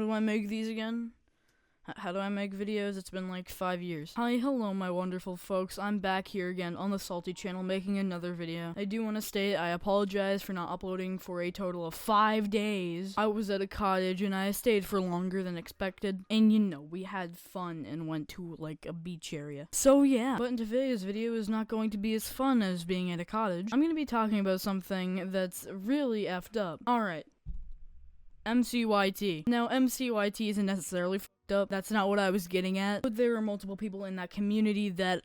do I make these again? How do I make videos? It's been like 5 years. Hi, hello my wonderful folks. I'm back here again on the Salty channel making another video. I do want to state I apologize for not uploading for a total of 5 days. I was at a cottage and I stayed for longer than expected. And you know, we had fun and went to like a beach area. So yeah, but in today's video is not going to be as fun as being at a cottage. I'm going to be talking about something that's really effed up. Alright. MCYT. Now, MCYT isn't necessarily f***ed up. That's not what I was getting at. But there are multiple people in that community that,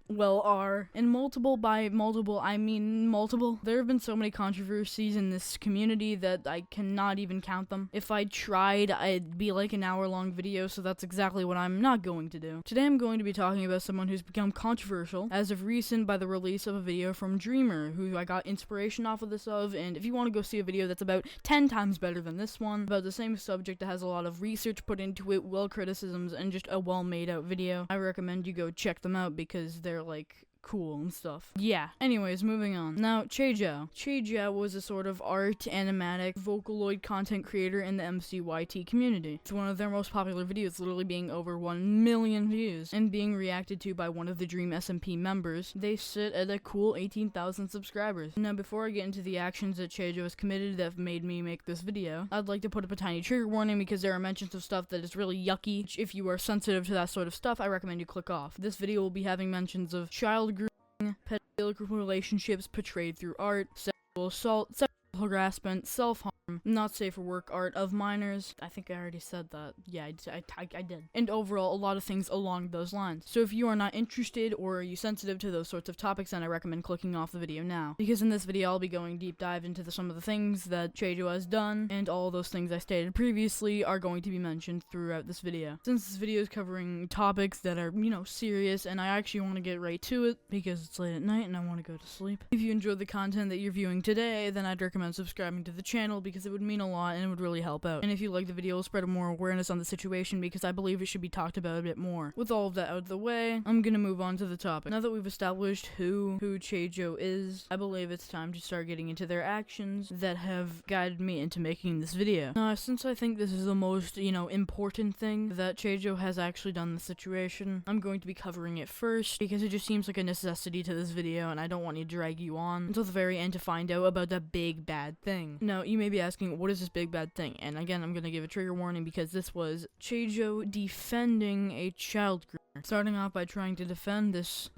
well, are. And multiple by multiple, I mean multiple. There have been so many controversies in this community that I cannot even count them. If I tried, I'd be like an hour-long video, so that's exactly what I'm not going to do. Today I'm going to be talking about someone who's become controversial as of recent by the release of a video from Gr00mer, who I got inspiration off of this and if you want to go see a video that's about 10 times better than this one, about the same subject that has a lot of research put into it, well criticisms, and just a well-made-out video, I recommend you go check them out because they're like cool and stuff. Yeah. Anyways, moving on. Now, Chejou. Chejou was a sort of art, animatic, Vocaloid content creator in the MCYT community. It's one of their most popular videos, literally being over 1 million views, and being reacted to by one of the Dream SMP members. They sit at a cool 18,000 subscribers. Now, before I get into the actions that Chejou has committed that have made me make this video, I'd like to put up a tiny trigger warning because there are mentions of stuff that is really yucky. If you are sensitive to that sort of stuff, I recommend you click off. This video will be having mentions of child grooming, pedophilic relationships portrayed through art, sexual assault, sexual harassment, self-harm, not safe for work art of minors. I think I already said that. Yeah, I did. And overall, a lot of things along those lines. So if you are not interested or are you sensitive to those sorts of topics, then I recommend clicking off the video now. Because in this video, I'll be going deep dive into some of the things that Chejou has done, and all those things I stated previously are going to be mentioned throughout this video. Since this video is covering topics that are, you know, serious, and I actually want to get right to it, because it's late at night and I want to go to sleep. If you enjoyed the content that you're viewing today, then I'd recommend subscribing to the channel because it would mean a lot and it would really help out. And if you like the video, it'll spread more awareness on the situation because I believe it should be talked about a bit more. With all of that out of the way, I'm gonna move on to the topic. Now that we've established who Chejou is, I believe it's time to start getting into their actions that have guided me into making this video. Now, since I think this is the most, you know, important thing that Chejou has actually done in the situation, I'm going to be covering it first because it just seems like a necessity to this video and I don't want to drag you on until the very end to find out about that big bad thing. Now, you may be asking, what is this big bad thing? And again, I'm gonna give a trigger warning because this was Chejou defending a child groomer. Starting off by trying to defend this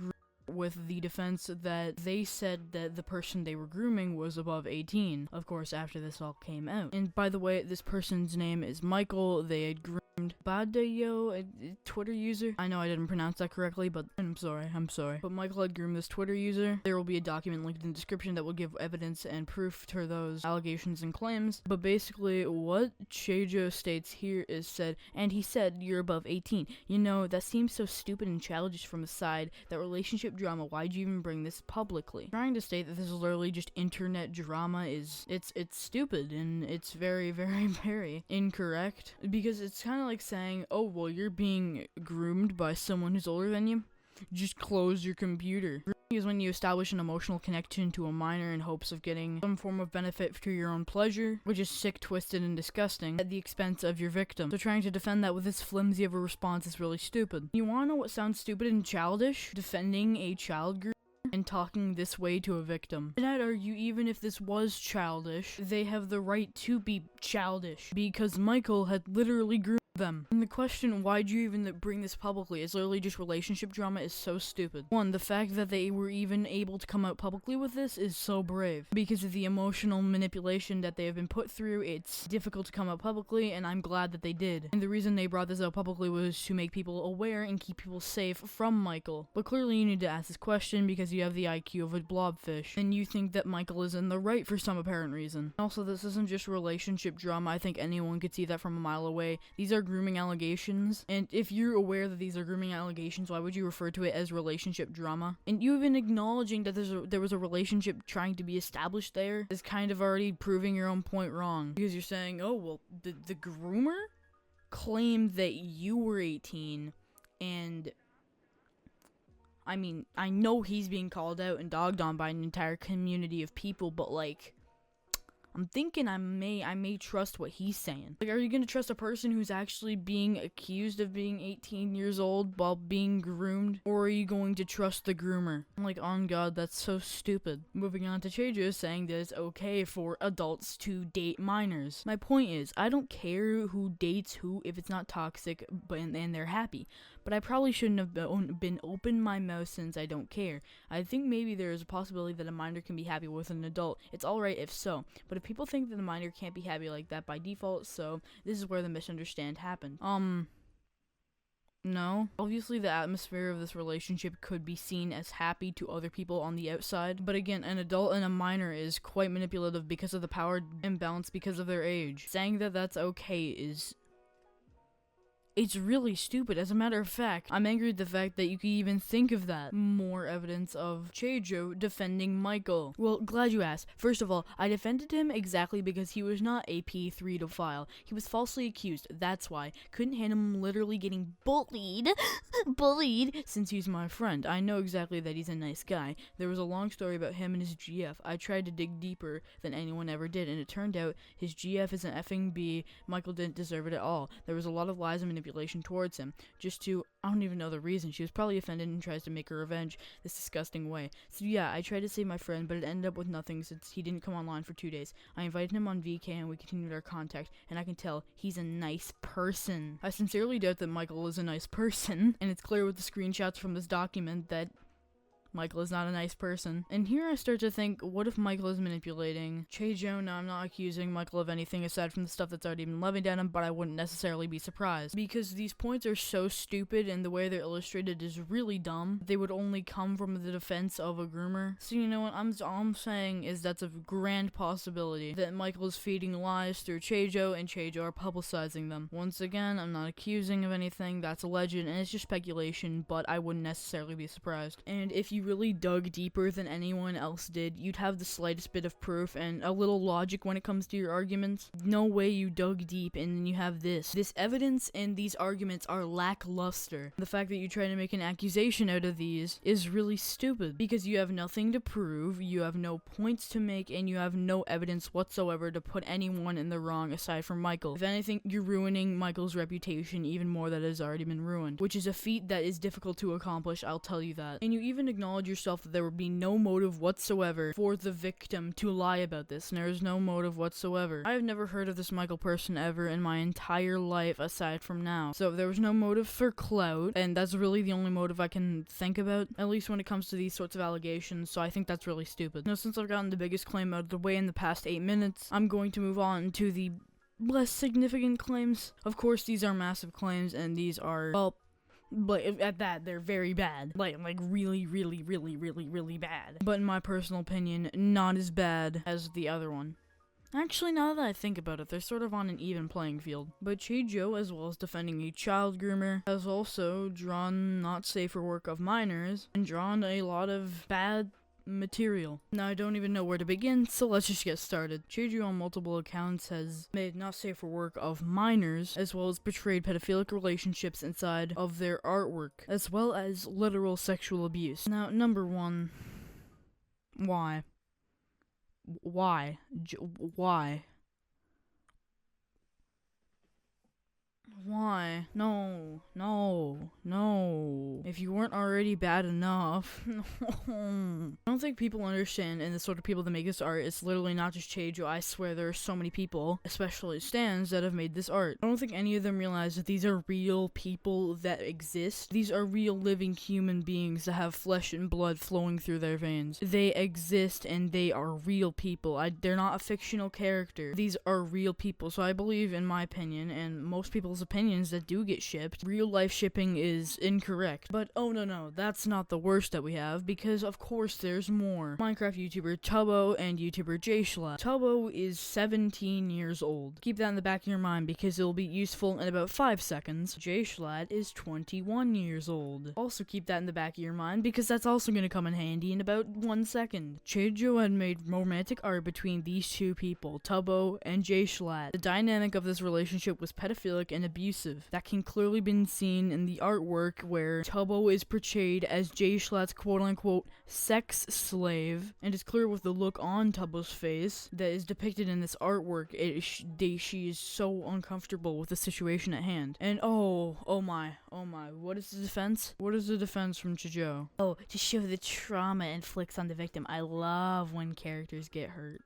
with the defense that they said that the person they were grooming was above 18. Of course, after this all came out. And by the way, this person's name is Michael. They had groomed Badayo, a Twitter user. I know I didn't pronounce that correctly, but I'm sorry. But Michael had groomed this Twitter user. There will be a document linked in the description that will give evidence and proof to those allegations and claims. But basically, what Chejou states here is said, and he said, you're above 18. You know, that seems so stupid and childish from a side. That relationship drama, why'd you even bring this publicly? Trying to state that this is literally just internet drama is, it's stupid, and it's very, very, very incorrect. Because it's kind of like saying, oh, well, you're being groomed by someone who's older than you. Just close your computer. Grooming is when you establish an emotional connection to a minor in hopes of getting some form of benefit to your own pleasure, which is sick, twisted, and disgusting, at the expense of your victim. So trying to defend that with this flimsy of a response is really stupid. You wanna know what sounds stupid and childish? Defending a child group and talking this way to a victim. And I'd argue even if this was childish, they have the right to be childish, because Michael had literally groomed them. And the question, why'd you even bring this publicly, is literally just relationship drama is so stupid. One, the fact that they were even able to come out publicly with this is so brave. Because of the emotional manipulation that they have been put through, it's difficult to come out publicly, and I'm glad that they did. And the reason they brought this out publicly was to make people aware and keep people safe from Michael. But clearly you need to ask this question because you have the IQ of a blobfish, and you think that Michael is in the right for some apparent reason. Also, this isn't just relationship drama. I think anyone could see that from a mile away. These are grooming allegations, and if you're aware that these are grooming allegations, why would you refer to it as relationship drama? And you even acknowledging that there was a relationship trying to be established there is kind of already proving your own point wrong, because you're saying, oh, well, the groomer claimed that you were 18, and I mean, I know he's being called out and dogged on by an entire community of people, but like, I'm thinking I may trust what he's saying. Like, are you gonna trust a person who's actually being accused of being 18 years old while being groomed? Or are you going to trust the groomer? I'm like, on God, that's so stupid. Moving on to Chejou saying that it's okay for adults to date minors. My point is, I don't care who dates who if it's not toxic and they're happy. But I probably shouldn't have been open my mouth since I don't care. I think maybe there is a possibility that a minor can be happy with an adult. It's alright if so. But if people think that the minor can't be happy like that by default, so this is where the misunderstand happened. No. Obviously, the atmosphere of this relationship could be seen as happy to other people on the outside, but again, an adult and a minor is quite manipulative because of the power imbalance because of their age. Saying that that's okay is... it's really stupid. As a matter of fact, I'm angry at the fact that you could even think of that. More evidence of Chejou defending Michael. Well, glad you asked. First of all, I defended him exactly because he was not a P3-ophile. He was falsely accused. That's why. Couldn't handle him literally getting bullied since he's my friend. I know exactly that he's a nice guy. There was a long story about him and his GF. I tried to dig deeper than anyone ever did, and it turned out his GF is an effing B. Michael didn't deserve it at all. There was a lot of lies and manipulation towards him, just to, I don't even know the reason. She was probably offended and tries to make her revenge this disgusting way. So yeah, I tried to save my friend, but it ended up with nothing since he didn't come online for 2 days. I invited him on VK and we continued our contact, and I can tell he's a nice person. I sincerely doubt that Michael is a nice person, and it's clear with the screenshots from this document that Michael is not a nice person. And here I start to think, what if Michael is manipulating Chejou? Now, I'm not accusing Michael of anything aside from the stuff that's already been levied at him, but I wouldn't necessarily be surprised. Because these points are so stupid and the way they're illustrated is really dumb. They would only come from the defense of a groomer. So you know what, all I'm saying is that's a grand possibility that Michael is feeding lies through Chejou and Chejou are publicizing them. Once again, I'm not accusing of anything, that's alleged and it's just speculation, but I wouldn't necessarily be surprised. And if you really dug deeper than anyone else did, you'd have the slightest bit of proof and a little logic when it comes to your arguments. No way you dug deep and then you have this. This evidence and these arguments are lackluster. The fact that you try to make an accusation out of these is really stupid because you have nothing to prove, you have no points to make, and you have no evidence whatsoever to put anyone in the wrong aside from Michael. If anything, you're ruining Michael's reputation even more that has already been ruined, which is a feat that is difficult to accomplish, I'll tell you that. And you even acknowledge yourself that there would be no motive whatsoever for the victim to lie about this, and there is no motive whatsoever. I have never heard of this Michael person ever in my entire life aside from now. So there was no motive for clout, and that's really the only motive I can think about, at least when it comes to these sorts of allegations, so I think that's really stupid. Now, since I've gotten the biggest claim out of the way in the past 8 minutes, I'm going to move on to the less significant claims. Of course, these are massive claims, and these are, well, but at that, they're very bad. Like really, really, really, really, really bad. But in my personal opinion, not as bad as the other one. Actually, now that I think about it, they're sort of on an even playing field. But Chejou, as well as defending a child groomer, has also drawn not safe for work of minors and drawn a lot of bad material. Now, I don't even know where to begin, so let's just get started. Chejou on multiple accounts has made not safe for work of minors, as well as portrayed pedophilic relationships inside of their artwork, as well as literal sexual abuse. Now, number one, why? Why? Why? Why? No. If you weren't already bad enough. I don't think people understand, and the sort of people that make this art, it's literally not just Chejou. I swear there are so many people, especially stans, that have made this art. I don't think any of them realize that these are real people that exist. These are real living human beings that have flesh and blood flowing through their veins. They exist and they are real people. They're not a fictional character. These are real people. So I believe, in my opinion, and most people's opinions that do get shipped, real life shipping is incorrect. But oh no, that's not the worst that we have, because of course there's more. Minecraft YouTuber Tubbo and YouTuber Jschlat. Tubbo is 17 years old. Keep that in the back of your mind because it'll be useful in about 5 seconds. Jschlat is 21 years old. Also keep that in the back of your mind because that's also going to come in handy in about 1 second. Chejou had made romantic art between these two people, Tubbo and Jschlat. The dynamic of this relationship was pedophilic and abusive. That can clearly be scene in the artwork where Tubbo is portrayed as Jay Schlatt's quote-unquote sex slave, and it's clear with the look on Tubbo's face that is depicted in this artwork, she is so uncomfortable with the situation at hand. And oh my, what is the defense? What is the defense from Chejou? Oh, to show the trauma inflicts on the victim. I love when characters get hurt.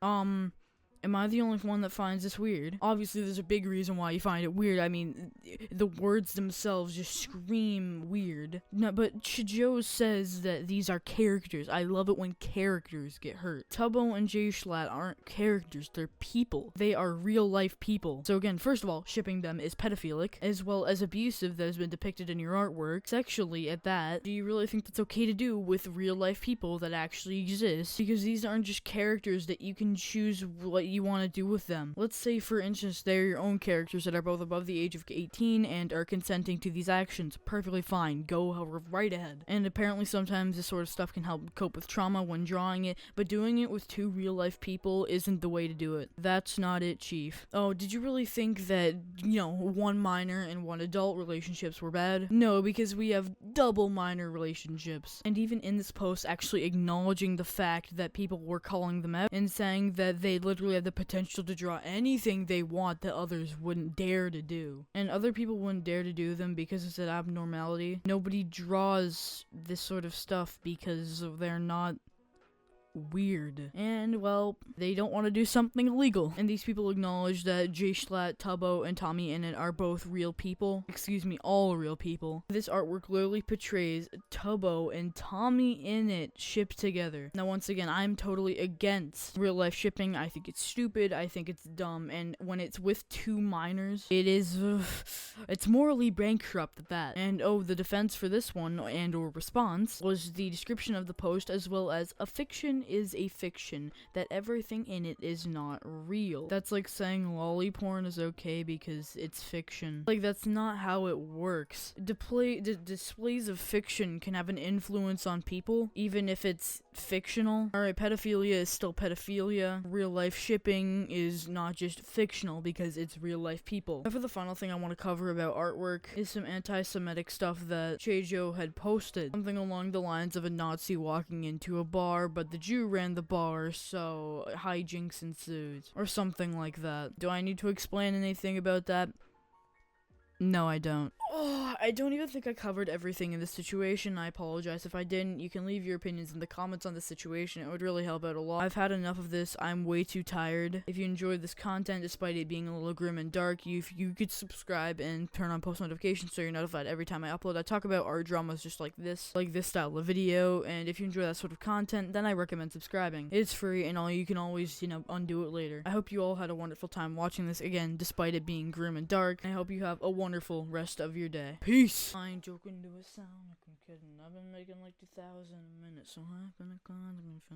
Am I the only one that finds this weird? Obviously, there's a big reason why you find it weird. I mean, the words themselves just scream weird. No, but Chejou says that these are characters. I love it when characters get hurt. Tubbo and Jay Schlatt aren't characters. They're people. They are real-life people. So again, first of all, shipping them is pedophilic, as well as abusive that has been depicted in your artwork. Sexually, at that. Do you really think that's okay to do with real-life people that actually exist? Because these aren't just characters that you can choose what you want to do with them. Let's say, for instance, they're your own characters that are both above the age of 18 and are consenting to these actions. Perfectly fine. Go right ahead. And apparently sometimes this sort of stuff can help cope with trauma when drawing it, but doing it with two real-life people isn't the way to do it. That's not it, Chief. Oh, did you really think that, one minor and one adult relationships were bad? No, because we have double minor relationships. And even in this post, actually acknowledging the fact that people were calling them out and saying that they literally have the potential to draw anything they want that others wouldn't dare to do. And other people wouldn't dare to do them because it's an abnormality. Nobody draws this sort of stuff because they're not weird. And, well, they don't want to do something illegal. And these people acknowledge that Jay Schlatt, Tubbo, and Tommy Innit are both real people. Excuse me, all real people. This artwork literally portrays Tubbo and Tommy Innit shipped together. Now, once again, I'm totally against real-life shipping. I think it's stupid. I think it's dumb. And when it's with two minors, it is, it's morally bankrupt at that. And, the defense for this one, and or response, was the description of the post, as well as a fiction is a fiction, that everything in it is not real. That's like saying lolly porn is okay because it's fiction. Like, that's not how it works. Displays of fiction can have an influence on people, even if it's fictional. Alright, pedophilia is still pedophilia. Real life shipping is not just fictional because it's real life people. And for the final thing I want to cover about artwork is some anti-Semitic stuff that Chejou had posted. Something along the lines of a Nazi walking into a bar, but the Jew ran the bar, so hijinks ensued. Or something like that. Do I need to explain anything about that? No, I don't. I don't even think I covered everything in this situation. I apologize if I didn't. You can leave your opinions in the comments on this situation. It would really help out a lot. I've had enough of this. I'm way too tired. If you enjoyed this content, despite it being a little grim and dark, you could subscribe and turn on post notifications so you're notified every time I upload. I talk about art dramas just like this style of video, and if you enjoy that sort of content, then I recommend subscribing. It's free, and you can always, undo it later. I hope you all had a wonderful time watching this, again, despite it being grim and dark. I hope you have a wonderful rest of your day. Peace! I ain't joking to a sound, like I'm kidding. I've been making like 2,000 a minute, so I'm gonna